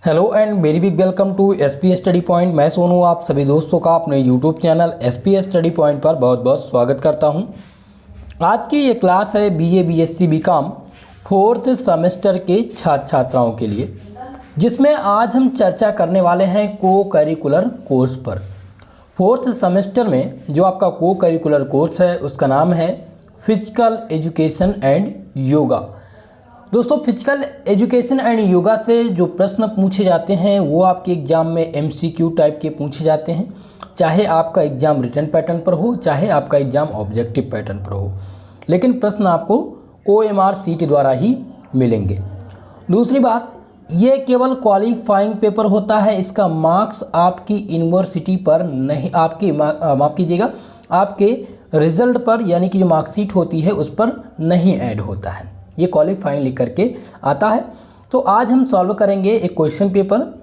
Hello and very big welcome to SPS study point. मैं सोनू आप सभी दोस्तों का अपने YouTube channel SPS study point पर बहुत बहुत स्वागत करता हूं। आज की ये क्लास है BA BSc BCom fourth semester के छात्र छात्राओं के लिए, जिसमें आज हम चर्चा करने वाले हैं को करिकुलर कोर्स पर। फोर्थ सेमेस्टर में जो आपका को करिकुलर कोर्स है उसका नाम है फिजिकल एजुकेशन एंड योगा। दोस्तों, फिजिकल एजुकेशन एंड योगा से जो प्रश्न पूछे जाते हैं वो आपके एग्ज़ाम में एमसीक्यू टाइप के पूछे जाते हैं, चाहे आपका एग्ज़ाम रिटन पैटर्न पर हो चाहे आपका एग्ज़ाम ऑब्जेक्टिव पैटर्न पर हो, लेकिन प्रश्न आपको OMR शीट द्वारा ही मिलेंगे। दूसरी बात, ये केवल क्वालिफाइंग पेपर होता है, इसका मार्क्स आपकी यूनिवर्सिटी पर नहीं, आपकी माफ़ कीजिएगा, आपके रिजल्ट पर यानी कि जो मार्कशीट होती है उस पर नहीं ऐड होता है, ये क्वालिफाइंग लिख करके आता है। तो आज हम सॉल्व करेंगे एक क्वेश्चन पेपर।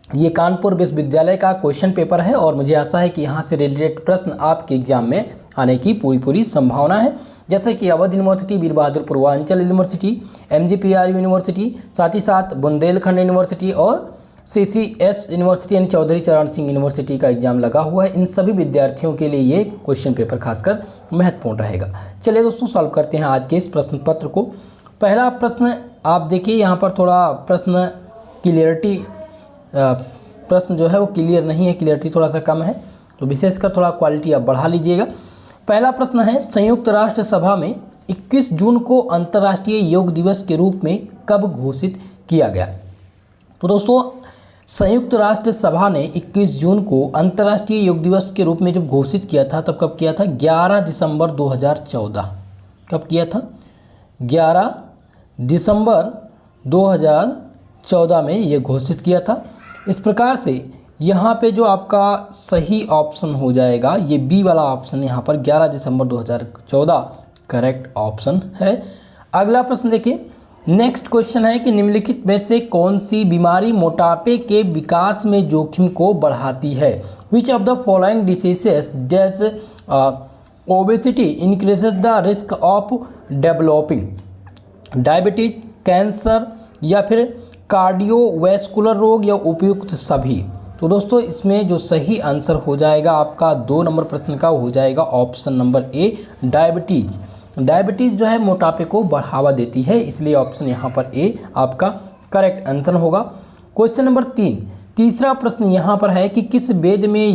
ये कानपुर विश्वविद्यालय का क्वेश्चन पेपर है और मुझे आशा है कि यहाँ से रिलेटेड प्रश्न आपके एग्जाम में आने की पूरी संभावना है। जैसे कि अवध यूनिवर्सिटी, वीर बहादुर पूर्वांचल यूनिवर्सिटी, MGPRU यूनिवर्सिटी, साथ ही साथ बुंदेलखंड यूनिवर्सिटी और CCS यूनिवर्सिटी यानी चौधरी चरण सिंह यूनिवर्सिटी का एग्जाम लगा हुआ है। इन सभी विद्यार्थियों के लिए ये क्वेश्चन पेपर खासकर महत्वपूर्ण रहेगा। चलिए दोस्तों, सॉल्व करते हैं आज के इस प्रश्न पत्र को। पहला प्रश्न आप देखिए, यहाँ पर थोड़ा प्रश्न क्लियरिटी, प्रश्न जो है वो क्लियर नहीं है, क्लियरिटी थोड़ा सा कम है, तो विशेषकर थोड़ा क्वालिटी आप बढ़ा लीजिएगा। पहला प्रश्न है, संयुक्त राष्ट्र सभा में 21 जून को अंतर्राष्ट्रीय योग दिवस के रूप में कब घोषित किया गया? तो दोस्तों, संयुक्त राष्ट्र सभा ने 21 जून को अंतर्राष्ट्रीय योग दिवस के रूप में जब घोषित किया था तब कब किया था? 11 दिसंबर 2014। कब किया था? 11 दिसंबर 2014 में ये घोषित किया था। इस प्रकार से यहाँ पे जो आपका सही ऑप्शन हो जाएगा ये बी वाला ऑप्शन, यहाँ पर 11 दिसंबर 2014 करेक्ट ऑप्शन है। अगला प्रश्न देखिए, नेक्स्ट क्वेश्चन है कि निम्नलिखित में से कौन सी बीमारी मोटापे के विकास में जोखिम को बढ़ाती है? Which of the following diseases does obesity increases the risk of developing diabetes, cancer या फिर कार्डियोवैस्कुलर रोग या उपयुक्त सभी? तो दोस्तों, इसमें जो सही आंसर हो जाएगा आपका 2 नंबर प्रश्न का हो जाएगा option number A, diabetes. Diabetes जो है मोटापे को बढ़ावा देती है, इसलिए ऑप्शन यहाँ पर ए आपका करेक्ट आंसर होगा। क्वेश्चन नंबर 3, तीसरा प्रश्न यहाँ पर है कि किस वेद में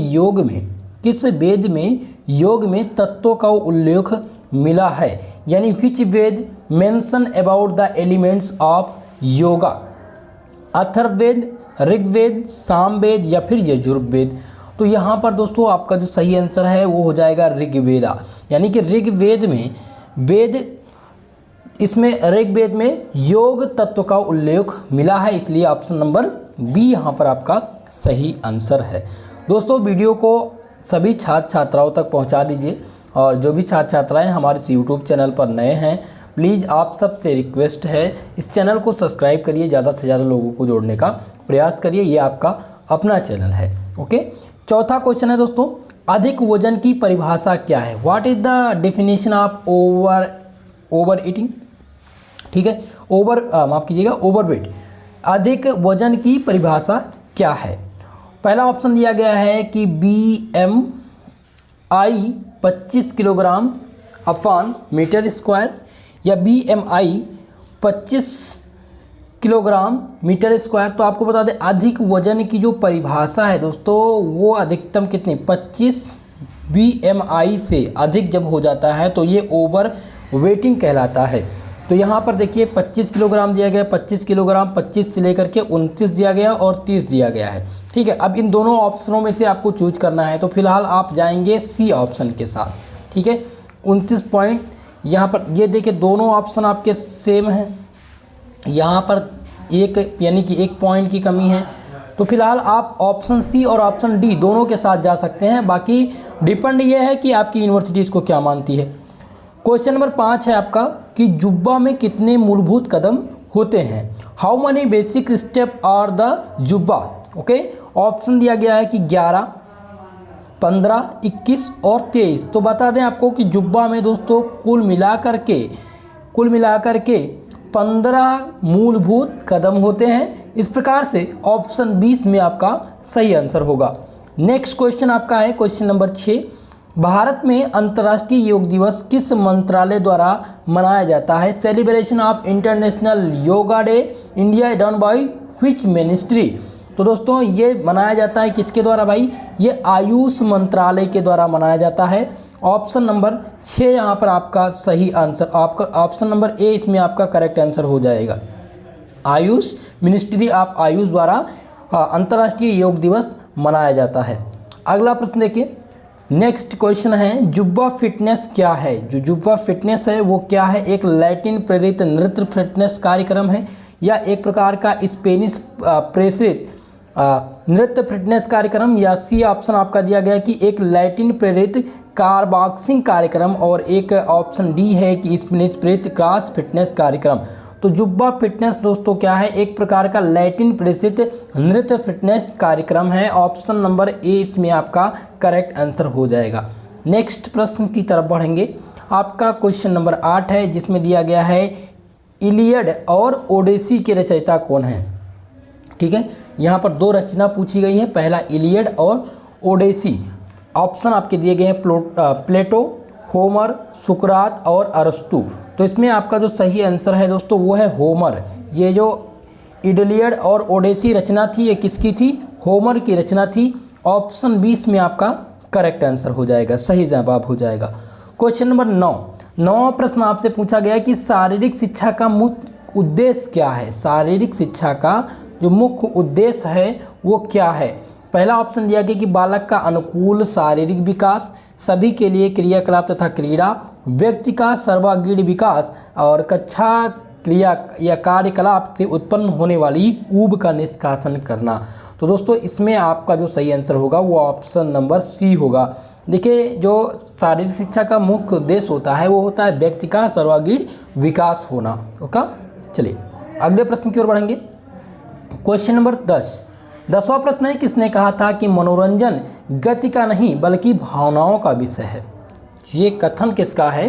योग में तत्वों का उल्लेख मिला है? यानी which Veda mention about the elements of yoga? Atharvaveda, Rigveda, Samaveda या फिर यजुर्वेद? तो यहाँ पर दोस्तों आपका जो सही आंसर है वो हो जाएगा ऋग्वेदा, यानी कि ऋग्वेद में इसमें ऋग्वेद में योग तत्व का उल्लेख मिला है, इसलिए ऑप्शन नंबर बी यहाँ पर आपका सही आंसर है। दोस्तों, वीडियो को सभी छात्र छात्राओं तक पहुँचा दीजिए और जो भी छात्र छात्राएं हमारे इस यूट्यूब चैनल पर नए हैं, प्लीज़ आप सबसे रिक्वेस्ट है इस चैनल को सब्सक्राइब करिए, ज़्यादा से ज़्यादा लोगों को जोड़ने का प्रयास करिए, ये आपका अपना चैनल है। ओके, चौथा क्वेश्चन है दोस्तों, अधिक वजन की परिभाषा क्या है? What is the definition of over eating? ठीक है, माफ कीजिएगा, ओवरवेट। अधिक वजन की परिभाषा क्या है? पहला ऑप्शन दिया गया है कि BMI 25 kilogram upon metre square या BMI 25 किलोग्राम मीटर स्क्वायर। तो आपको बता दें, अधिक वजन की जो परिभाषा है दोस्तों वो अधिकतम कितनी, 25 BMI से अधिक जब हो जाता है तो ये ओवर वेटिंग कहलाता है। तो यहाँ पर देखिए 25 किलोग्राम दिया गया, 25 किलोग्राम, 25 से लेकर के 29 दिया गया और 30 दिया गया है। ठीक है, अब इन दोनों ऑप्शनों में से आपको चूज करना है, तो फिलहाल आप जाएंगे सी ऑप्शन के साथ। ठीक है, 29 पॉइंट, यहाँ पर ये देखिए दोनों ऑप्शन आपके सेम हैं, यहाँ पर एक यानी कि 1 पॉइंट की कमी है, तो फिलहाल आप ऑप्शन सी और ऑप्शन डी दोनों के साथ जा सकते हैं। बाकी डिपेंड ये है कि आपकी यूनिवर्सिटी इसको क्या मानती है। क्वेश्चन नंबर 5 है आपका कि जुब्बा में कितने मूलभूत कदम होते हैं? How many basic step are the जुब्बा? ओके, ऑप्शन दिया गया है कि 11, 15, 21 और 23। तो बता दें आपको कि जुब्बा में दोस्तों कुल मिलाकर के 15 मूलभूत कदम होते हैं, इस प्रकार से ऑप्शन 20 में आपका सही आंसर होगा। नेक्स्ट क्वेश्चन आपका है क्वेश्चन नंबर 6। भारत में अंतर्राष्ट्रीय योग दिवस किस मंत्रालय द्वारा मनाया जाता है? Celebration of international yoga day India done by which ministry? तो दोस्तों ये मनाया जाता है किसके द्वारा भाई? ये आयुष मंत्रालय के द्वारा मनाया जाता है। ऑप्शन नंबर 6 यहाँ पर आपका सही आंसर, आपका ऑप्शन नंबर ए इसमें आपका करेक्ट आंसर हो जाएगा। आयुष मिनिस्ट्री ऑफ आयुष द्वारा अंतर्राष्ट्रीय योग दिवस मनाया जाता है। अगला प्रश्न देखिए, नेक्स्ट क्वेश्चन है जुब्बा फिटनेस क्या है? जो जुब्बा फिटनेस है वो क्या है? एक लैटिन प्रेरित नृत्य फिटनेस कार्यक्रम है या एक प्रकार का स्पेनिश प्रेरित नृत्य फिटनेस कार्यक्रम, या सी ऑप्शन आपका दिया गया कि एक लैटिन प्रेरित कार बॉक्सिंग कार्यक्रम, और एक ऑप्शन डी है कि स्पेनिश प्रेरित क्रॉस फिटनेस कार्यक्रम। तो जुब्बा फिटनेस दोस्तों क्या है? एक प्रकार का लैटिन प्रेरित नृत्य फिटनेस कार्यक्रम है। ऑप्शन नंबर ए इसमें आपका करेक्ट आंसर हो जाएगा। नेक्स्ट प्रश्न की तरफ बढ़ेंगे। आपका क्वेश्चन नंबर 8 है जिसमें दिया गया है इलियड और ओडेसी के रचयिता कौन है? ठीक है, यहाँ पर 2 रचना पूछी गई हैं, पहला इलियड और ओडेसी। ऑप्शन आपके दिए गए हैं प्लेटो, होमर, सुकरात और अरस्तु। तो इसमें आपका जो सही आंसर है दोस्तों वो है होमर। ये जो इलियड और ओडेसी रचना थी ये किसकी थी? होमर की रचना थी। ऑप्शन 20 में आपका करेक्ट आंसर हो जाएगा, सही जवाब हो जाएगा। क्वेश्चन नंबर 9 प्रश्न आपसे पूछा गया कि शारीरिक शिक्षा का मुख्य उद्देश्य क्या है? शारीरिक शिक्षा का जो मुख्य उद्देश्य है वो क्या है? पहला ऑप्शन दिया गया कि बालक का अनुकूल शारीरिक विकास, सभी के लिए क्रियाकलाप तथा क्रीड़ा, व्यक्ति का सर्वांगीण विकास और कक्षा क्रिया या कार्यकलाप से उत्पन्न होने वाली ऊब का निष्कासन करना। तो दोस्तों इसमें आपका जो सही आंसर होगा वो ऑप्शन नंबर सी होगा। देखिए जो शारीरिक शिक्षा का मुख्य उद्देश्य होता है वो होता है व्यक्ति का सर्वांगीण विकास होना। ओके, चलिए अगले प्रश्न की ओर बढ़ेंगे। क्वेश्चन नंबर 10वां प्रश्न है किसने कहा था कि मनोरंजन गति का नहीं बल्कि भावनाओं का विषय है? ये कथन किसका है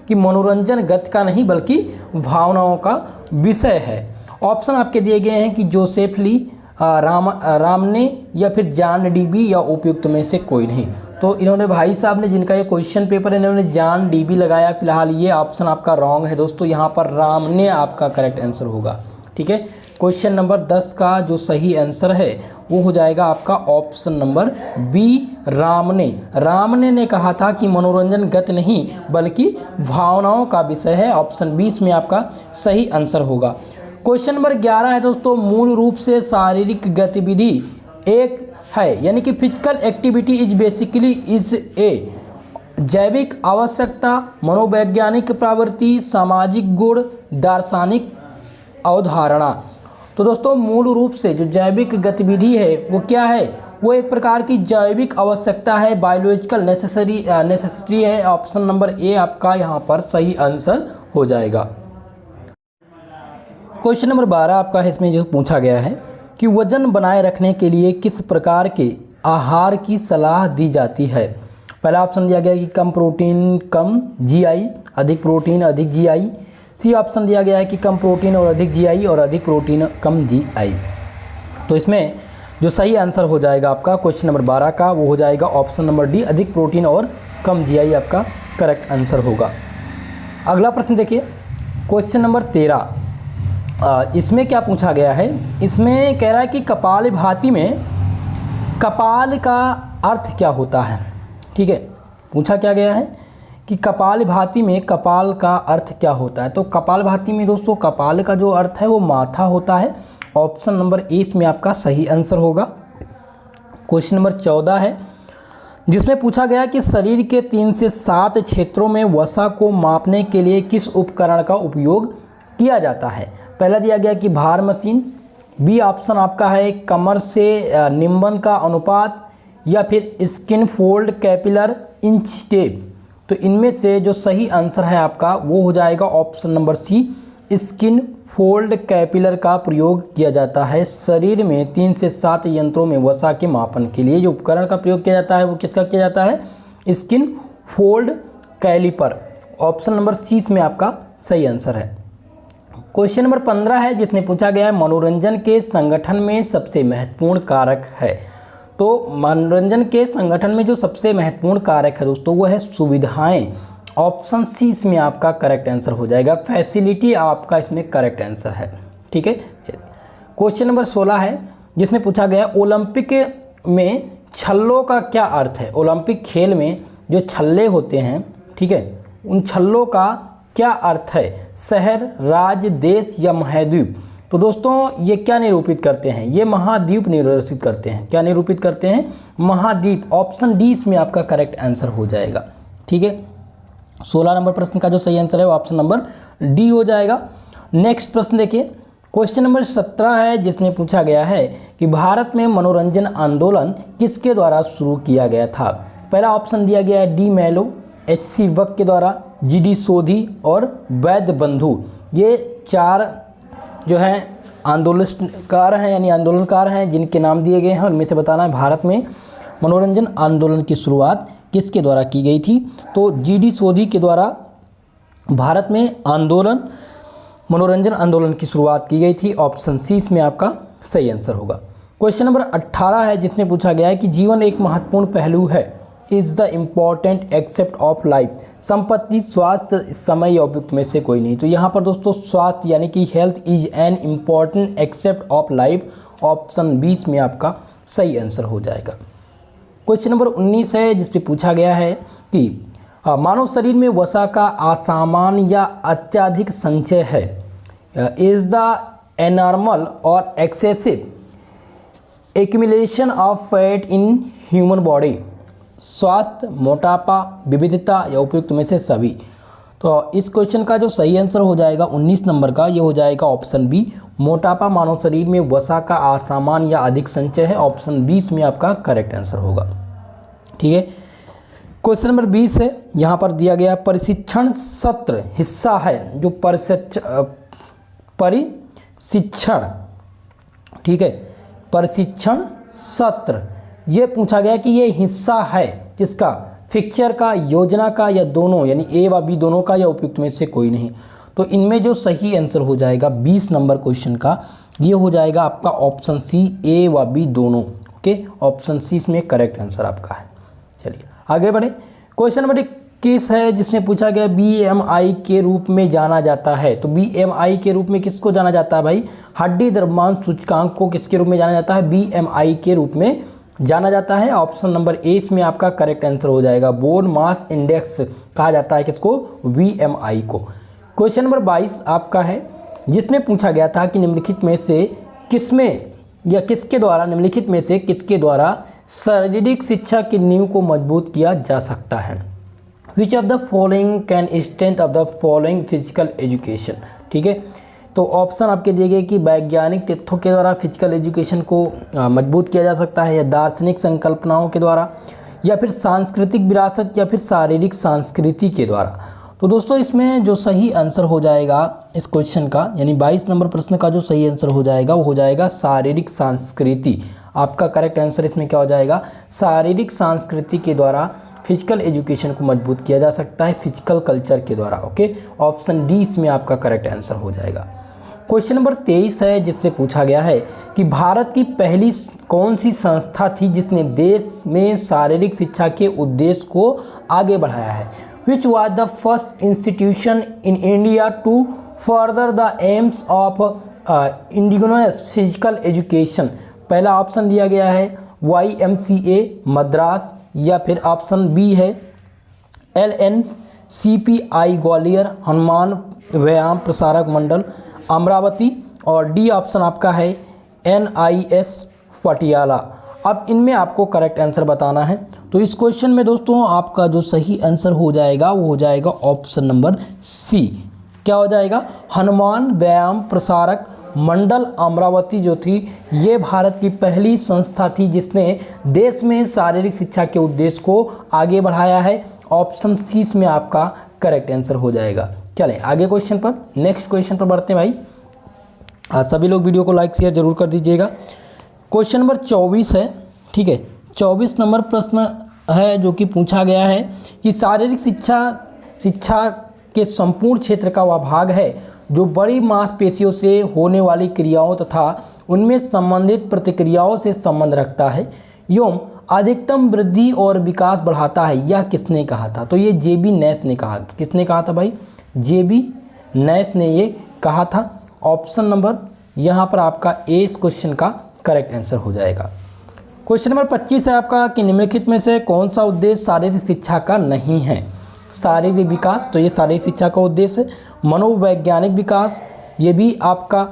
कि मनोरंजन गति का नहीं बल्कि भावनाओं का विषय है? ऑप्शन आपके दिए गए हैं कि जोसेफ ली, रामने या फिर जॉन डीबी या उपयुक्त में से कोई नहीं। तो इन्होंने भाई साहब ने जिनका ये क्वेश्चन पेपर है इन्होंने जॉन डीबी लगाया। फिलहाल ये ऑप्शन आपका रॉन्ग है दोस्तों, यहाँ पर रामने आपका करेक्ट आंसर होगा। ठीक है, क्वेश्चन नंबर 10 का जो सही आंसर है वो हो जाएगा आपका ऑप्शन नंबर बी रामने। रामने ने कहा था कि मनोरंजन गति नहीं बल्कि भावनाओं का विषय है। ऑप्शन 20 में आपका सही आंसर होगा। क्वेश्चन नंबर 11 है दोस्तों, मूल रूप से शारीरिक गतिविधि एक है, यानी कि physical activity is basically is a जैविक आवश्यकता, मनोवैज्ञानिक प्रवृत्ति, सामाजिक गुण, दार्शनिक अवधारणा। तो दोस्तों मूल रूप से जो जैविक गतिविधि है वो क्या है? वो एक प्रकार की जैविक आवश्यकता है, बायोलॉजिकल नेसेसिटी है। ऑप्शन नंबर ए आपका यहाँ पर सही आंसर हो जाएगा। क्वेश्चन नंबर 12 आपका है, इसमें जो पूछा गया है कि वजन बनाए रखने के लिए किस प्रकार के आहार की सलाह दी जाती है? पहला ऑप्शन दिया गया कि कम प्रोटीन कम जीआई, अधिक प्रोटीन अधिक जीआई। सी ऑप्शन दिया गया है कि कम प्रोटीन और अधिक जीआई और अधिक प्रोटीन कम जीआई। तो इसमें जो सही आंसर हो जाएगा आपका क्वेश्चन नंबर 12 का वो हो जाएगा ऑप्शन नंबर डी, अधिक प्रोटीन और कम जीआई आपका करेक्ट आंसर होगा। अगला प्रश्न देखिए, क्वेश्चन नंबर 13। इसमें क्या पूछा गया है? इसमें कह रहा है कि कपालभाति में कपाल का अर्थ क्या होता है? ठीक है, पूछा क्या गया है कि कपालभाति में कपाल का अर्थ क्या होता है? तो कपालभाति में दोस्तों कपाल का जो अर्थ है वो माथा होता है। ऑप्शन नंबर ए इसमें आपका सही आंसर होगा। क्वेश्चन नंबर 14 है जिसमें पूछा गया कि शरीर के 3 से 7 क्षेत्रों में वसा को मापने के लिए किस उपकरण का उपयोग किया जाता है? पहला दिया गया कि भार मशीन, बी ऑप्शन आपका है कमर से निम्बन का अनुपात, या फिर स्किन फोल्ड कैपिलर इंच टेप। तो इनमें से जो सही आंसर है आपका वो हो जाएगा option number C, skin fold caliper का प्रयोग किया जाता है। शरीर में 3 से 7 यंत्रों में वसा के मापन के लिए जो उपकरण का प्रयोग किया जाता है वो किसका किया जाता है? Skin fold calliper. Option number C में आपका सही आंसर है। क्वेश्चन नंबर 15 है जिसमें पूछा गया है मनोरंजन के संगठन में सबसे महत्वपूर्ण कारक है। तो मनोरंजन के संगठन में जो सबसे महत्वपूर्ण कारक है दोस्तों वो है सुविधाएं। ऑप्शन सी इसमें आपका करेक्ट आंसर हो जाएगा, फैसिलिटी आपका इसमें करेक्ट आंसर है। ठीक है, चलिए क्वेश्चन नंबर 16 है जिसमें पूछा गया ओलंपिक में छल्लों का क्या अर्थ है। ओलंपिक खेल में जो छल्ले होते हैं, ठीक है, उन छल्लों का क्या अर्थ है, शहर, राज्य, देश या महाद्वीप। तो दोस्तों ये क्या निरूपित करते हैं, ये महाद्वीप निरूपित करते हैं। क्या निरूपित करते हैं, महाद्वीप। ऑप्शन डी इसमें आपका करेक्ट आंसर हो जाएगा। ठीक है, 16 नंबर प्रश्न का जो सही आंसर है वो ऑप्शन नंबर डी हो जाएगा। नेक्स्ट प्रश्न देखिए, क्वेश्चन नंबर 17 है जिसमें पूछा गया है कि भारत में मनोरंजन आंदोलन किसके द्वारा शुरू किया गया था। पहला ऑप्शन दिया गया है डी मैलो, एच.सी. वक के द्वारा, जी.डी. सोधी और वैद्य बंधु। ये 4 जो हैं आंदोलनकार हैं, यानी आंदोलनकार हैं जिनके नाम दिए गए हैं। उनमें से बताना है भारत में मनोरंजन आंदोलन की शुरुआत किसके द्वारा की गई थी। तो जी.डी. सोधी के द्वारा भारत में मनोरंजन आंदोलन की शुरुआत की गई थी। ऑप्शन सी इसमें आपका सही आंसर होगा। क्वेश्चन नंबर 18 है जिसमें पूछा गया है कि जीवन एक महत्वपूर्ण पहलू है। Is the important except of life. संपत्ति, स्वास्थ्य, समय या उपयुक्त में से कोई नहीं। तो यहाँ पर दोस्तों स्वास्थ्य यानी कि health is an important except of life. Option 20 में आपका सही आंसर हो जाएगा। क्वेश्चन नंबर 19 है जिसपे पूछा गया है कि मानव शरीर में वसा का असामान्य या अत्यधिक संचय है। इज द एनॉर्मल और excessive accumulation of fat in human body. स्वास्थ्य, मोटापा, विविधता या उपयुक्त में से सभी। तो इस क्वेश्चन का जो सही आंसर हो जाएगा 19 नंबर का, ये हो जाएगा ऑप्शन बी, मोटापा मानव शरीर में वसा का असामान्य या अधिक संचय है। ऑप्शन 20 में आपका करेक्ट आंसर होगा। ठीक है, क्वेश्चन नंबर 20 है, यहाँ पर दिया गया प्रशिक्षण सत्र हिस्सा है। जो प्रशिक्षण, ठीक है, प्रशिक्षण सत्र, ये पूछा गया कि ये हिस्सा है किसका, फिक्चर का, योजना का या दोनों, यानी ए व बी दोनों का या उपयुक्त में से कोई नहीं। तो इनमें जो सही आंसर हो जाएगा 20 नंबर क्वेश्चन का, ये हो जाएगा आपका ऑप्शन सी, ए व बी दोनों। ओके, ऑप्शन सी इसमें करेक्ट आंसर आपका है। चलिए आगे बढ़े। क्वेश्चन नंबर 21 है जिसने पूछा गया BMI के रूप में जाना जाता है। तो BMI के रूप में किसको जाना जाता है भाई, हड्डी द्रव्यमान सूचकांक को किसके रूप में जाना जाता है, BMI के रूप में जाना जाता है। ऑप्शन नंबर ए इसमें आपका करेक्ट आंसर हो जाएगा। बोन मास इंडेक्स कहा जाता है किसको, BMI को। क्वेश्चन नंबर 22 आपका है जिसमें पूछा गया था कि निम्नलिखित में से किसमें या किसके द्वारा, निम्नलिखित में से किसके द्वारा शारीरिक शिक्षा की नींव को मजबूत किया जा सकता है। Which of the following can strength of the following physical education. ठीक है, तो ऑप्शन आपके दिए गए कि वैज्ञानिक तथ्यों के द्वारा फिजिकल एजुकेशन को मजबूत किया जा सकता है, या दार्शनिक संकल्पनाओं के द्वारा, या फिर सांस्कृतिक विरासत, या फिर शारीरिक संस्कृति के द्वारा। तो दोस्तों इसमें जो सही आंसर हो जाएगा इस क्वेश्चन का, यानी 22 नंबर प्रश्न का जो सही आंसर हो जाएगा वो हो जाएगा शारीरिक संस्कृति। आपका करेक्ट आंसर इसमें क्या हो जाएगा, शारीरिक संस्कृति के द्वारा फिजिकल एजुकेशन को मजबूत किया जा सकता है, फिजिकल कल्चर के द्वारा। ओके, ऑप्शन डी इसमें आपका करेक्ट आंसर हो जाएगा। क्वेश्चन नंबर 23 है जिससे पूछा गया है कि भारत की पहली कौन सी संस्था थी जिसने देश में शारीरिक शिक्षा के उद्देश्य को आगे बढ़ाया है। Which was the first institution in India to further the aims of indigenous physical education. पहला ऑप्शन दिया गया है YMCA मद्रास, या फिर ऑप्शन बी है LNCPI ग्वालियर, हनुमान व्यायाम प्रसारक मंडल अमरावती, और डी ऑप्शन आपका है NIS पटियाला। अब इनमें आपको करेक्ट आंसर बताना है। तो इस क्वेश्चन में दोस्तों आपका जो सही आंसर हो जाएगा वो हो जाएगा ऑप्शन नंबर सी। क्या हो जाएगा, हनुमान व्यायाम प्रसारक मंडल अमरावती जो थी ये भारत की पहली संस्था थी जिसने देश में शारीरिक शिक्षा के उद्देश्य को आगे बढ़ाया है। ऑप्शन सी में आपका करेक्ट आंसर हो जाएगा। चलें आगे क्वेश्चन पर, नेक्स्ट क्वेश्चन पर बढ़ते हैं भाई। सभी लोग वीडियो को लाइक शेयर जरूर कर दीजिएगा। क्वेश्चन नंबर 24 है, ठीक है, 24 नंबर प्रश्न है जो कि पूछा गया है कि शारीरिक शिक्षा के संपूर्ण क्षेत्र का वह भाग है जो बड़ी मांसपेशियों से होने वाली क्रियाओं तथा उनमें संबंधित प्रतिक्रियाओं से संबंध रखता है एवं अधिकतम वृद्धि और विकास बढ़ाता है। यह किसने कहा था? तो ये जेबी नैश ने कहा। किसने कहा था भाई? जेबी नैश ने ये कहा था। ऑप्शन नंबर यहाँ पर आपका ए इस क्वेश्चन का करेक्ट आंसर हो जाएगा। क्वेश्चन नंबर 25 है आपका कि निम्नलिखित में से कौन सा उद्देश्य शारीरिक शिक्षा का नहीं है? शारीरिक विकास, तो ये शारीरिक शिक्षा का उद्देश्य है। मनोवैज्ञानिक विकास, ये भी आपका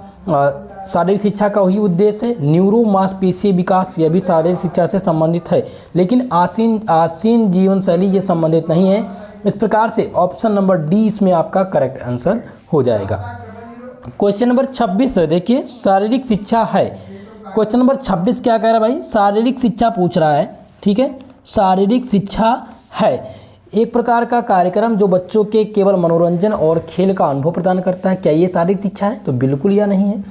शारीरिक शिक्षा का वही उद्देश्य है। न्यूरो मांसपेशीय विकास, यह भी शारीरिक शिक्षा से संबंधित है, लेकिन आसीन जीवन शैली ये संबंधित नहीं है। इस प्रकार से ऑप्शन नंबर डी इसमें आपका करेक्ट आंसर हो जाएगा। क्वेश्चन नंबर 26 है, देखिए शारीरिक शिक्षा है। क्वेश्चन नंबर 26 क्या कह रहा है भाई? शारीरिक शिक्षा पूछ रहा है, ठीक है। शारीरिक शिक्षा है एक प्रकार का कार्यक्रम जो बच्चों के केवल मनोरंजन और खेल का अनुभव प्रदान करता है। क्या ये शारीरिक शिक्षा है? तो बिल्कुल या नहीं है।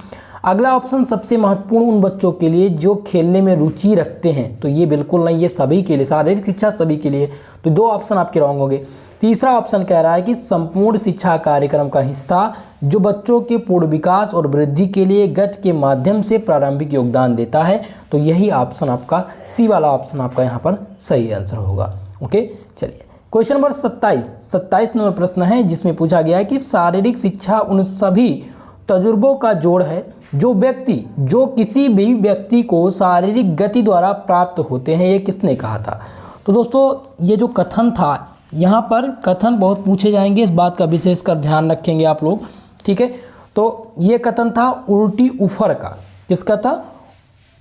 अगला ऑप्शन सबसे महत्वपूर्ण उन बच्चों के लिए जो खेलने में रुचि रखते हैं, तो ये बिल्कुल नहीं, ये सभी के लिए, शारीरिक शिक्षा सभी के लिए। तो दो ऑप्शन आपके रॉन्ग हो गए। तीसरा ऑप्शन कह रहा है कि संपूर्ण शिक्षा कार्यक्रम का हिस्सा जो बच्चों के पूर्ण विकास और वृद्धि के लिए गति के माध्यम से प्रारंभिक योगदान देता है, तो यही ऑप्शन आपका सी वाला ऑप्शन आपका यहाँ पर सही आंसर होगा। ओके, चलिए क्वेश्चन नंबर 27 नंबर प्रश्न है, जिसमें पूछा गया है कि शारीरिक शिक्षा उन सभी तजुर्बों का जोड़ है जो किसी भी व्यक्ति को शारीरिक गति द्वारा प्राप्त होते हैं। ये किसने कहा था? तो दोस्तों ये जो कथन था, यहाँ पर कथन बहुत पूछे जाएंगे, इस बात का विशेषकर ध्यान रखेंगे आप लोग, ठीक है। तो ये कथन था उल्टी ऊफर का। किसका था?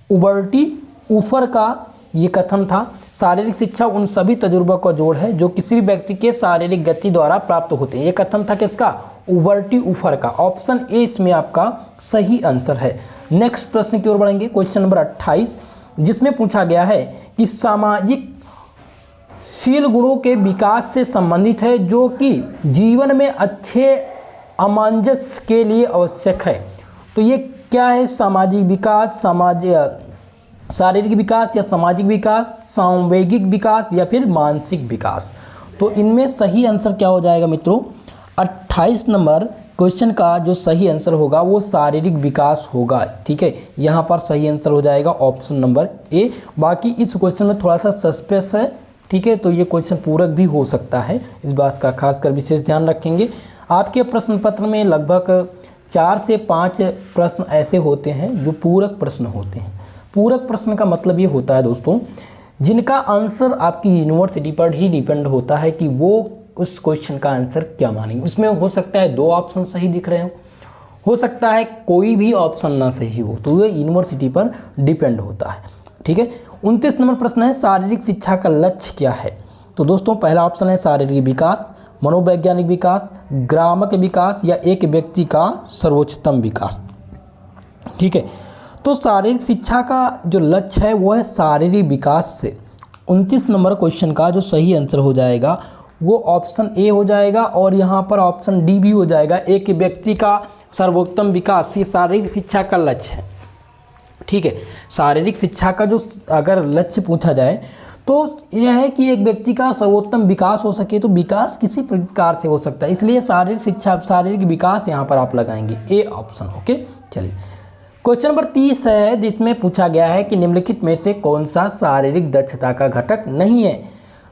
उबल्टी ऊफर का ये कथन था। शारीरिक शिक्षा उन सभी तजुर्बों का जोड़ है जो किसी भी व्यक्ति के शारीरिक गति द्वारा प्राप्त होते हैं। ये कथन था किसका? उबल्टी ऊफर का। ऑप्शन ए इसमें आपका सही आंसर है। नेक्स्ट प्रश्न की ओर बढ़ेंगे, क्वेश्चन नंबर 28, जिसमें पूछा गया है कि सामाजिक शील गुणों के विकास से संबंधित है जो कि जीवन में अच्छे अमंजस के लिए आवश्यक है। तो ये क्या है? सामाजिक विकास, शारीरिक विकास या सामाजिक विकास, सांवेगिक विकास या फिर मानसिक विकास। तो इनमें सही आंसर क्या हो जाएगा मित्रों? 28 नंबर क्वेश्चन का जो सही आंसर होगा वो शारीरिक विकास होगा, ठीक है। यहाँ पर सही आंसर हो जाएगा ऑप्शन नंबर ए। बाकी इस क्वेश्चन में थोड़ा सा सस्पेंस है, ठीक है, तो ये क्वेश्चन पूरक भी हो सकता है, इस बात का खासकर विशेष ध्यान रखेंगे। आपके प्रश्न पत्र में लगभग 4 से 5 प्रश्न ऐसे होते हैं जो पूरक प्रश्न होते हैं। पूरक प्रश्न का मतलब ये होता है दोस्तों, जिनका आंसर आपकी यूनिवर्सिटी पर ही डिपेंड होता है कि वो उस क्वेश्चन का आंसर क्या मानेंगे। उसमें हो सकता है 2 ऑप्शन सही दिख रहे हो सकता है कोई भी ऑप्शन ना सही हो, तो ये यूनिवर्सिटी पर डिपेंड होता है, ठीक है। 29 नंबर प्रश्न है, शारीरिक शिक्षा का लक्ष्य क्या है? तो दोस्तों पहला ऑप्शन है शारीरिक विकास, मनोवैज्ञानिक विकास, ग्रामक विकास या एक व्यक्ति का सर्वोच्चतम विकास, ठीक है। तो शारीरिक शिक्षा का जो लक्ष्य है वो है शारीरिक विकास से। 29 नंबर क्वेश्चन का जो सही आंसर हो जाएगा वो ऑप्शन ए हो जाएगा, और यहाँ पर ऑप्शन डी भी हो जाएगा, एक व्यक्ति का सर्वोत्तम विकास। ये शारीरिक शिक्षा का लक्ष्य है, ठीक है। शारीरिक शिक्षा का जो अगर लक्ष्य पूछा जाए तो यह है कि एक व्यक्ति का सर्वोत्तम विकास हो सके, तो विकास किसी प्रकार से हो सकता है, इसलिए शारीरिक शिक्षा, शारीरिक विकास यहाँ पर आप लगाएंगे ए ऑप्शन। ओके, चलिए क्वेश्चन नंबर 30 है, जिसमें पूछा गया है कि निम्नलिखित में से कौन सा शारीरिक दक्षता का घटक नहीं है।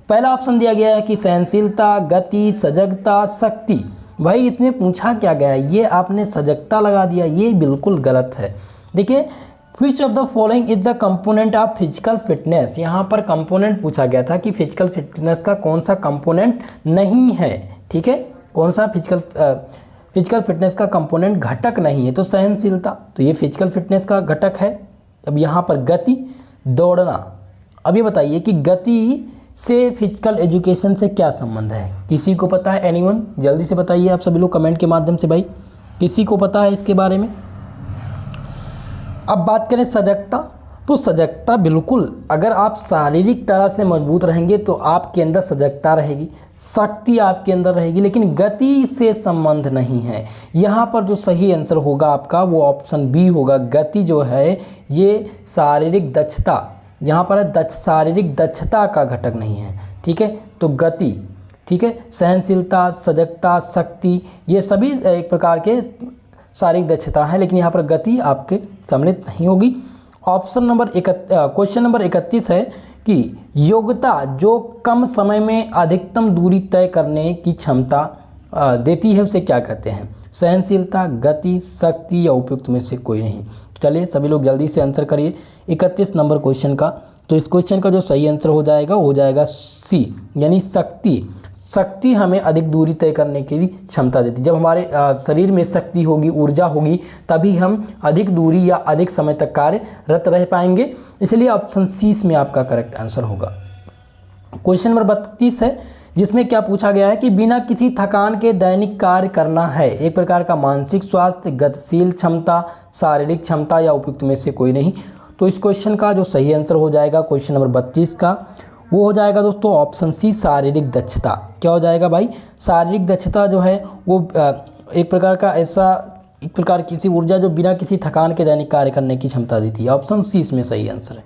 पहला ऑप्शन दिया गया है कि सहनशीलता, गति, सजगता, शक्ति। भाई इसमें पूछा क्या गया है? ये आपने सजगता लगा दिया, ये बिल्कुल गलत है। देखिए, which of the following is the component of physical fitness. यहाँ पर कंपोनेंट पूछा गया था कि फिजिकल फिटनेस का कौन सा कंपोनेंट नहीं है, ठीक है, कौन सा फिजिकल फिटनेस का कंपोनेंट घटक नहीं है। तो सहनशीलता, तो ये फिजिकल फिटनेस का घटक है। अब यहाँ पर गति, दौड़ना। अब ये बताइए कि गति से फिजिकल एजुकेशन से क्या संबंध है? किसी को पता है? एनीवन, जल्दी से बताइए आप सभी लोग कमेंट के माध्यम से। भाई किसी को पता है इसके बारे में? अब बात करें सजगता, तो सजगता बिल्कुल, अगर आप शारीरिक तरह से मजबूत रहेंगे तो आपके अंदर सजगता रहेगी, शक्ति आपके अंदर रहेगी, लेकिन गति से संबंध नहीं है। यहाँ पर जो सही आंसर होगा आपका वो ऑप्शन बी होगा। गति जो है ये शारीरिक दक्षता, यहाँ पर शारीरिक दक्षता का घटक नहीं है, ठीक है। तो गति ठीक है। सहनशीलता, सजगता, शक्ति, ये सभी एक प्रकार के शारीरिक दक्षता है, लेकिन यहाँ पर गति आपके सम्मिलित नहीं होगी। क्वेश्चन नंबर 31 है कि योग्यता जो कम समय में अधिकतम दूरी तय करने की क्षमता देती है उसे क्या कहते हैं? सहनशीलता, गति, शक्ति या उपयुक्त में से कोई नहीं। चलिए सभी लोग जल्दी से आंसर करिए 31 नंबर क्वेश्चन का। तो इस क्वेश्चन का जो सही आंसर हो जाएगा वो हो जाएगा सी, यानी शक्ति। शक्ति हमें अधिक दूरी तय करने की क्षमता देती है। जब हमारे शरीर में शक्ति होगी, ऊर्जा होगी, तभी हम अधिक दूरी या अधिक समय तक कार्यरत रह पाएंगे। इसलिए ऑप्शन सी इसमें आपका करेक्ट आंसर होगा। क्वेश्चन नंबर 32 है, जिसमें क्या पूछा गया है कि बिना किसी थकान के दैनिक कार्य करना है एक प्रकार का मानसिक स्वास्थ्य, गतिशील क्षमता, शारीरिक क्षमता या उपयुक्त में से कोई नहीं। तो इस क्वेश्चन का जो सही आंसर हो जाएगा क्वेश्चन नंबर 32 का वो हो जाएगा दोस्तों ऑप्शन सी, शारीरिक दक्षता। क्या हो जाएगा भाई? शारीरिक दक्षता जो है वो एक प्रकार का एक प्रकार किसी ऊर्जा जो बिना किसी थकान के दैनिक कार्य करने की क्षमता देती है। ऑप्शन सी इसमें सही आंसर है।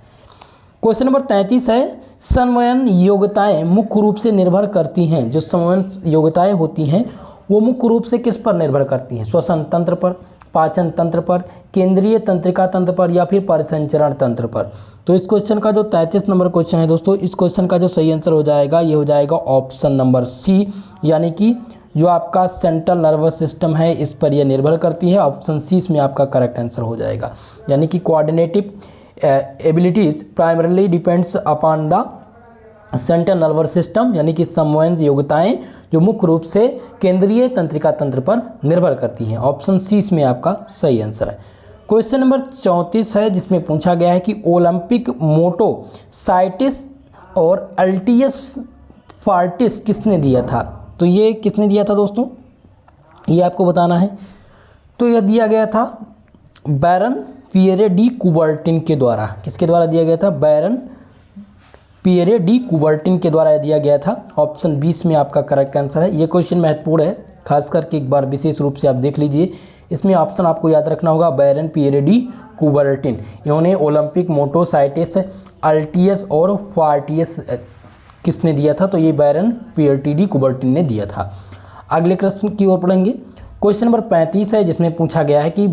क्वेश्चन नंबर 33 है, समन्वयन योग्यताएं मुख्य रूप से निर्भर करती हैं। जो समन्वयन योग्यताएं होती हैं वो मुख्य रूप से किस पर निर्भर करती हैं? श्वसन तंत्र पर, पाचन तंत्र पर, केंद्रीय तंत्रिका तंत्र पर या फिर परिसंचरण तंत्र पर। तो इस क्वेश्चन का जो 33 नंबर क्वेश्चन है दोस्तों, इस क्वेश्चन का जो सही आंसर हो जाएगा ये हो जाएगा ऑप्शन नंबर सी, यानी कि जो आपका सेंट्रल नर्वस सिस्टम है इस पर यह निर्भर करती है। ऑप्शन सी इसमें आपका करेक्ट आंसर हो जाएगा, यानी कि coordinative abilities primarily depends upon the central nervous system, यानी कि समन्वयन योग्यताएं जो मुख्य रूप से केंद्रीय तंत्रिका तंत्र पर निर्भर करती हैं। ऑप्शन सी इसमें आपका सही आंसर है। क्वेश्चन नंबर 34 है, जिसमें पूछा गया है कि ओलंपिक मोटो साइटिस और अल्टियस फार्टिस किसने दिया था? तो ये किसने दिया था दोस्तों, ये आपको बताना है। तो यह दिया गया था बैरन पियरे डी कुबर्टिन के द्वारा। किसके द्वारा दिया गया था? बैरन पियरे डी कुबर्टिन के द्वारा दिया गया था। ऑप्शन 20 में आपका करेक्ट आंसर है। ये क्वेश्चन महत्वपूर्ण है, खास करके एक बार विशेष रूप से आप देख लीजिए। इसमें ऑप्शन आपको याद रखना होगा बैरन पियरे डी कुबर्टिन। इन्होंने ओलंपिक मोटो साइटिस, अल्टियस और फार्टियस किसने दिया था? तो ये बैरन पियरे डी कुबर्टिन ने दिया था। अगले प्रश्न की ओर पढ़ेंगे। क्वेश्चन नंबर 35 है, जिसमें पूछा गया है कि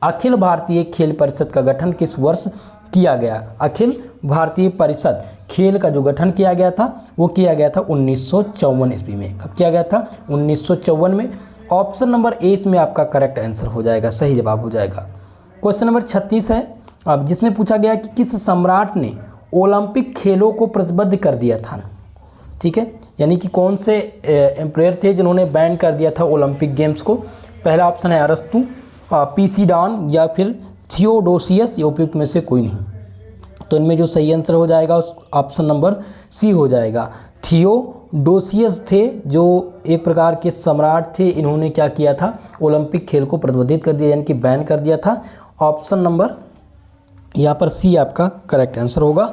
अखिल भारतीय खेल परिषद का गठन किस वर्ष किया गया? अखिल भारतीय परिषद खेल का जो गठन किया गया था वो किया गया था 1954 ईस्वी में। कब किया गया था? 1954 में। ऑप्शन नंबर ए इसमें आपका करेक्ट आंसर हो जाएगा, सही जवाब हो जाएगा। क्वेश्चन नंबर 36 है, अब जिसमें पूछा गया कि किस सम्राट ने ओलंपिक खेलों को प्रतिबद्ध कर दिया था? ठीक है, यानी कि कौन से एम्पायर थे जिन्होंने बैन कर दिया था ओलंपिक गेम्स को? पहला ऑप्शन है अरस्तु, पीसीडॉन या फिर थियोडोसियस, ये उपयुक्त में से कोई नहीं। तो इनमें जो सही आंसर हो जाएगा उस ऑप्शन नंबर सी हो जाएगा। थियोडोसियस थे जो एक प्रकार के सम्राट थे, इन्होंने क्या किया था? ओलंपिक खेल को प्रतिबंधित कर दिया, यानी कि बैन कर दिया था। ऑप्शन नंबर यहाँ पर सी आपका करेक्ट आंसर होगा।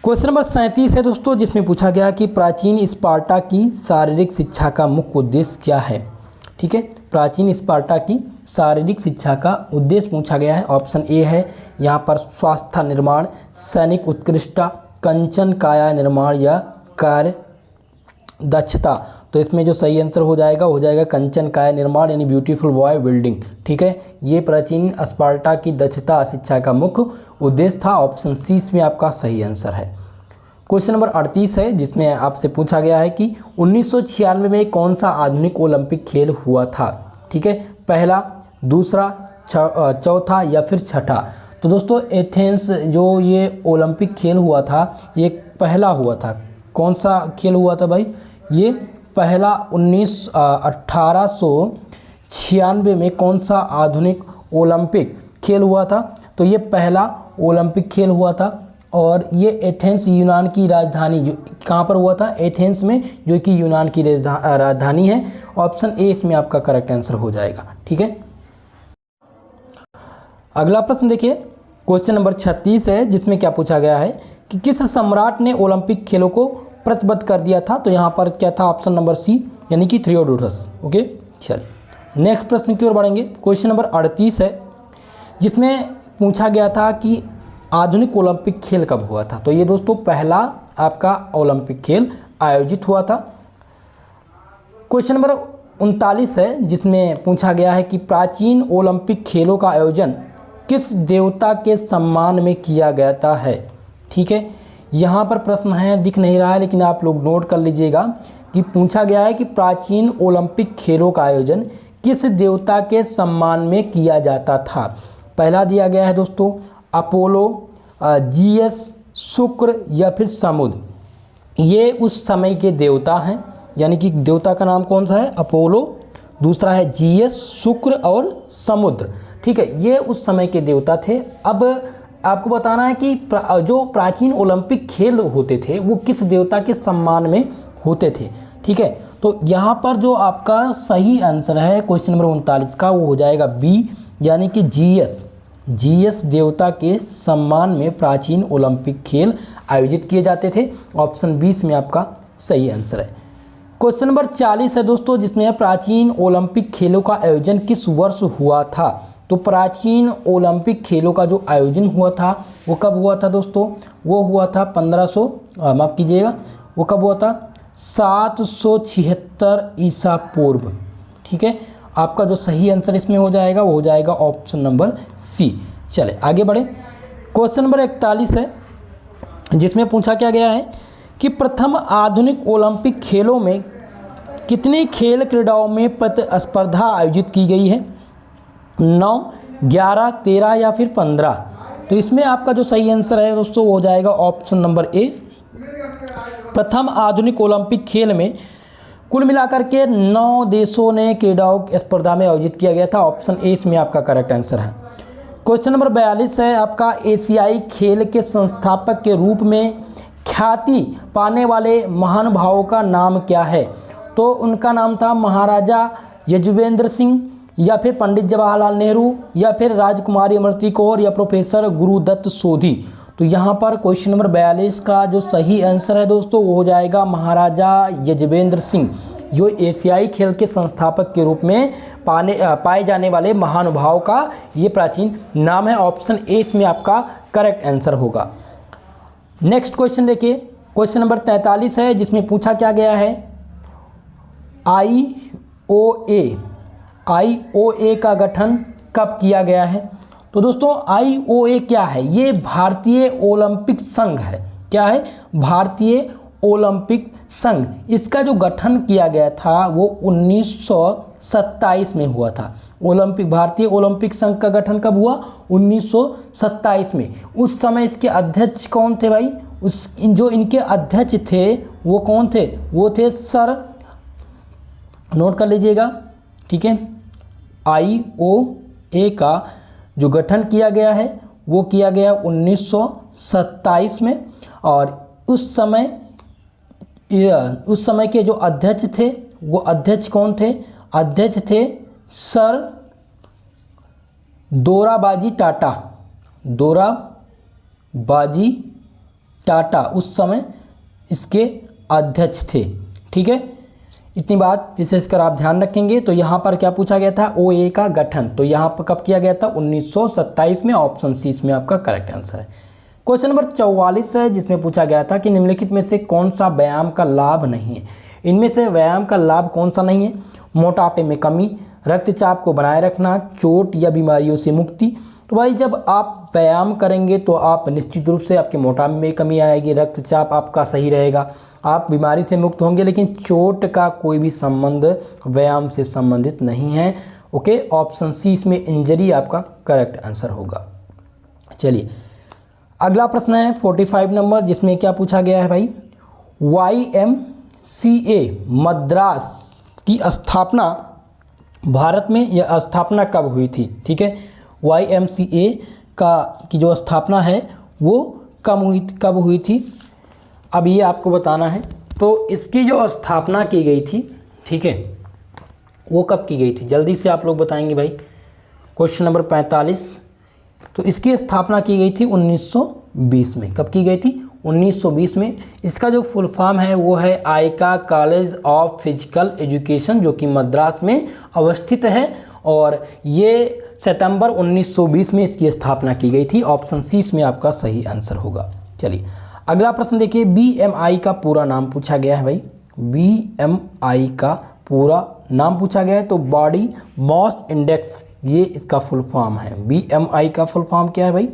क्वेश्चन नंबर 37 है दोस्तों, जिसमें पूछा गया कि प्राचीन स्पार्टा की शारीरिक शिक्षा का मुख्य उद्देश्य क्या है? ठीक है, प्राचीन स्पार्टा की शारीरिक शिक्षा का उद्देश्य पूछा गया है। ऑप्शन ए है यहाँ पर स्वास्थ्य निर्माण, सैनिक उत्कृष्टता, कंचन काया निर्माण या कार्य दक्षता। तो इसमें जो सही आंसर हो जाएगा कंचन काया निर्माण, यानी ब्यूटीफुल बॉय बिल्डिंग। ठीक है, ये प्राचीन स्पार्टा की दक्षता शिक्षा का मुख्य उद्देश्य था। ऑप्शन सी इसमें आपका सही आंसर है। क्वेश्चन नंबर 38 है, जिसमें आपसे पूछा गया है कि 1996 में कौन सा आधुनिक ओलंपिक खेल हुआ था? ठीक है, पहला, दूसरा, चौथा या फिर छठा? तो दोस्तों एथेंस जो ये ओलंपिक खेल हुआ था ये पहला हुआ था। कौन सा खेल हुआ था भाई? ये पहला 1896 में कौन सा आधुनिक ओलंपिक खेल हुआ था? तो ये पहला ओलंपिक खेल हुआ था और ये एथेंस यूनान की राजधानी कहाँ पर हुआ था? एथेंस में, जो कि यूनान की राजधानी है। ऑप्शन ए इसमें आपका करेक्ट आंसर हो जाएगा। ठीक है, अगला प्रश्न देखिए। क्वेश्चन नंबर 36 है, जिसमें क्या पूछा गया है कि किस सम्राट ने ओलंपिक खेलों को प्रतिबद्ध कर दिया था? तो यहाँ पर क्या था? ऑप्शन नंबर सी, यानी कि थियोडोरस। ओके, चलिए नेक्स्ट प्रश्न की ओर बढ़ेंगे। क्वेश्चन नंबर 38 है, जिसमें पूछा गया था कि आधुनिक ओलंपिक खेल कब हुआ था? तो ये दोस्तों पहला आपका ओलंपिक खेल आयोजित हुआ था। क्वेश्चन नंबर 39 है, जिसमें पूछा गया है कि प्राचीन ओलंपिक खेलों का आयोजन किस देवता के सम्मान में किया गया है। ठीक है, यहाँ पर प्रश्न है, दिख नहीं रहा है लेकिन आप लोग नोट कर लीजिएगा कि पूछा गया है कि प्राचीन ओलंपिक खेलों का आयोजन किस देवता के सम्मान में किया जाता था। पहला दिया गया है दोस्तों अपोलो, जीएस, शुक्र या फिर समुद्र। ये उस समय के देवता हैं, यानी कि देवता का नाम कौन सा है, अपोलो, दूसरा है जीएस, शुक्र और समुद्र। ठीक है, ये उस समय के देवता थे। अब आपको बताना है कि जो प्राचीन ओलंपिक खेल होते थे वो किस देवता के सम्मान में होते थे। ठीक है, तो यहाँ पर जो आपका सही आंसर है क्वेश्चन नंबर 39 का वो हो जाएगा बी, यानी कि जीएस देवता के सम्मान में प्राचीन ओलंपिक खेल आयोजित किए जाते थे। ऑप्शन 20 में आपका सही आंसर है। क्वेश्चन नंबर 40 है दोस्तों, जिसमें प्राचीन ओलंपिक खेलों का आयोजन किस वर्ष हुआ था। तो प्राचीन ओलंपिक खेलों का जो आयोजन हुआ था वो कब हुआ था दोस्तों, वो हुआ था 776 ईसा पूर्व। ठीक है, आपका जो सही आंसर इसमें हो जाएगा वो हो जाएगा ऑप्शन नंबर सी। चले आगे बढ़े। क्वेश्चन नंबर 41 है, जिसमें पूछा क्या गया है कि प्रथम आधुनिक ओलंपिक खेलों में कितनी खेल क्रीड़ाओं में प्रतिस्पर्धा आयोजित की गई है। 9, 11, 13 या फिर 15। तो इसमें आपका जो सही आंसर है दोस्तों वो हो जाएगा ऑप्शन नंबर ए। प्रथम आधुनिक ओलंपिक खेल में कुल मिलाकर के 9 देशों ने क्रीड़ाओं की स्पर्धा में आयोजित किया गया था। ऑप्शन ए इसमें आपका करेक्ट आंसर है। क्वेश्चन नंबर 42 है आपका, एशियाई खेल के संस्थापक के रूप में ख्याति पाने वाले महानुभावों का नाम क्या है। तो उनका नाम था महाराजा यजुवेंद्र सिंह या फिर पंडित जवाहरलाल नेहरू या फिर राजकुमारी अमृति कौर या प्रोफेसर गुरुदत्त सोधी। तो यहाँ पर क्वेश्चन नंबर 42 का जो सही आंसर है दोस्तों वो हो जाएगा महाराजा यजुवेंद्र सिंह। जो एशियाई खेल के संस्थापक के रूप में पाए जाने वाले महानुभाव का ये प्राचीन नाम है। ऑप्शन ए इसमें आपका करेक्ट आंसर होगा। नेक्स्ट क्वेश्चन देखिए, क्वेश्चन नंबर 43 है, जिसमें पूछा क्या गया है आईओए का गठन कब किया गया है। तो दोस्तों आईओए क्या है, ये भारतीय ओलंपिक संघ है। क्या है, भारतीय ओलंपिक संघ। इसका जो गठन किया गया था वो 1927 में हुआ था। भारतीय ओलंपिक संघ का गठन कब हुआ, 1927 में। उस समय इसके अध्यक्ष कौन थे भाई, जो इनके अध्यक्ष थे वो कौन थे, वो थे सर, नोट कर लीजिएगा। ठीक है, आईओए का जो गठन किया गया है वो किया गया 1927 में। और उस समय के जो अध्यक्ष थे वो अध्यक्ष कौन थे, अध्यक्ष थे सर दोराबाजी टाटा उस समय इसके अध्यक्ष थे। ठीक है, इतनी बात विशेषकर आप ध्यान रखेंगे। तो यहाँ पर क्या पूछा गया था, ओए का गठन, तो यहाँ पर कब किया गया था, 1927 में। ऑप्शन सी इसमें आपका करेक्ट आंसर है। क्वेश्चन नंबर 44 है, जिसमें पूछा गया था कि निम्नलिखित में से कौन सा व्यायाम का लाभ नहीं है। इनमें से व्यायाम का लाभ कौन सा नहीं है, मोटापे में कमी, रक्तचाप को बनाए रखना, चोट या बीमारियों से मुक्ति। तो भाई जब आप व्यायाम करेंगे तो आप निश्चित रूप से आपके मोटापे में कमी आएगी, रक्तचाप आपका सही रहेगा, आप बीमारी से मुक्त होंगे। लेकिन चोट का कोई भी संबंध व्यायाम से संबंधित नहीं है। ओके, ऑप्शन सी इसमें इंजरी आपका करेक्ट आंसर होगा। चलिए अगला प्रश्न है 45 नंबर, जिसमें क्या पूछा गया है भाई, YMCA मद्रास की स्थापना भारत में यह स्थापना कब हुई थी। ठीक है, YMCA की जो स्थापना है वो कब हुई थी, अब ये आपको बताना है। तो इसकी जो स्थापना की गई थी, ठीक है, वो कब की गई थी, जल्दी से आप लोग बताएंगे भाई। क्वेश्चन नंबर 45, तो इसकी स्थापना की गई थी 1920 में। कब की गई थी, 1920 में। इसका जो फुल फॉर्म है वो है आइका कॉलेज ऑफ फिजिकल एजुकेशन, जो कि मद्रास में अवस्थित है। और ये सितंबर 1920 में इसकी स्थापना की गई थी। ऑप्शन सी इसमें आपका सही आंसर होगा। चलिए अगला प्रश्न देखिए, BMI का पूरा नाम पूछा गया है भाई। BMI का पूरा नाम पूछा गया है तो बॉडी मास इंडेक्स ये इसका फुल फॉर्म है। BMI का फुल फॉर्म क्या है भाई?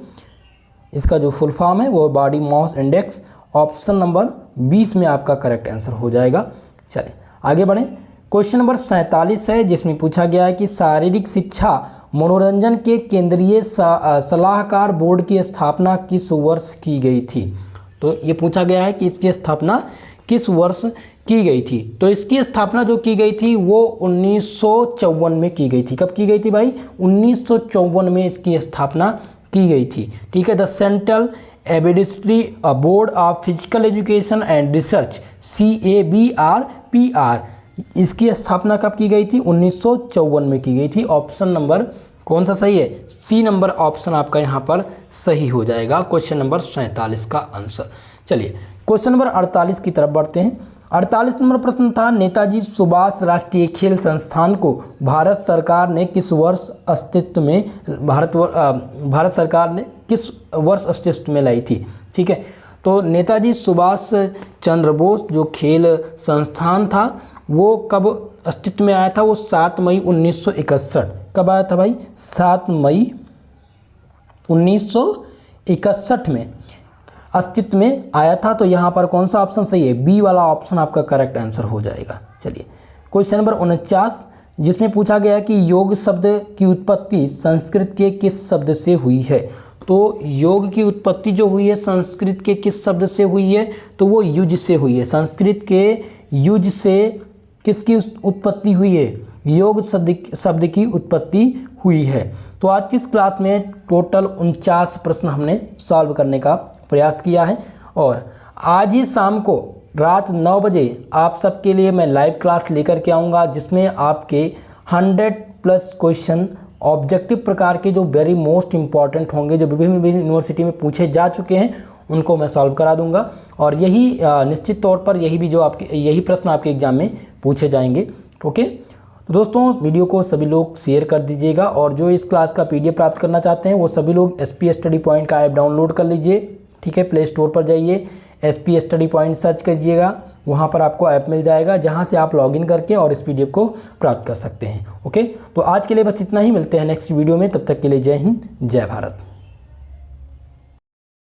इसका जो फुल फॉर्म है वो body mass index. Option number 20 में आपका करेक्ट आंसर हो जाएगा। चलिए आगे बढ़ें। क्वेश्चन नंबर 47 है जिसमें पूछा गया है कि शारीरिक शिक्षा मनोरंजन के केंद्रीय सलाहकार बोर्ड की स्थापना किस वर्ष की गई थी? तो ये पूछा गया है कि इसकी स्थापना किस वर्ष की गई थी। तो इसकी स्थापना जो की गई थी वो 1954 में की गई थी। कब की गई थी भाई? 1954 में इसकी स्थापना की गई थी। ठीक है। The central administrative board of physical education and research CABRPR इसकी स्थापना कब की गई थी? 1954 में की गई थी। ऑप्शन नंबर कौन सा सही है? C नंबर ऑप्शन आपका यहाँ पर सही हो जाएगा क्वेश्चन नंबर 47 का आंसर। चलिए क्वेश्चन नंबर 48 की तरफ बढ़ते हैं। 48 नंबर प्रश्न था, नेताजी सुभाष राष्ट्रीय खेल संस्थान को भारत सरकार ने किस वर्ष अस्तित्व में लाई थी? ठीक है। तो नेताजी सुभाष चंद्र बोस जो खेल संस्थान था वो कब अस्तित्व में आया था? वो 7 मई 1961। कब आया था भाई? 7 मई 1961 में अस्तित्व में आया था। तो यहाँ पर कौन सा ऑप्शन सही है? B वाला ऑप्शन आपका करेक्ट आंसर हो जाएगा। चलिए क्वेश्चन नंबर 49 जिसमें पूछा गया है कि योग शब्द की उत्पत्ति संस्कृत के किस शब्द से हुई है? तो योग की उत्पत्ति जो हुई है संस्कृत के किस शब्द से हुई है? तो वो युज से हुई है। संस्कृत के युज से किसकी उत्पत्ति हुई है? योग शब्द की उत्पत्ति हुई है। तो आज की इस क्लास में टोटल 49 प्रश्न हमने सॉल्व करने का प्रयास किया है और आज ही शाम को रात 9 बजे आप सबके लिए मैं लाइव क्लास लेकर के आऊँगा जिसमें आपके 100+ क्वेश्चन ऑब्जेक्टिव प्रकार के जो वेरी मोस्ट इंपॉर्टेंट होंगे, जो विभिन्न यूनिवर्सिटी में पूछे जा चुके हैं, उनको मैं सॉल्व करा दूंगा और यही निश्चित तौर पर यही प्रश्न आपके एग्जाम में पूछे जाएंगे। ओके तो दोस्तों वीडियो को सभी लोग शेयर कर दीजिएगा और जो इस क्लास का PDF प्राप्त करना चाहते हैं वो सभी लोग SP स्टडी पॉइंट का ऐप डाउनलोड कर लीजिए। ठीक है। प्ले स्टोर पर जाइए, SP स्टडी पॉइंट सर्च करिएगा, वहाँ पर आपको ऐप मिल जाएगा जहाँ से आप लॉगिन करके और इस PDF को प्राप्त कर सकते हैं। ओके तो आज के लिए बस इतना ही। मिलते हैं नेक्स्ट वीडियो में, तब तक के लिए जय हिंद जय भारत।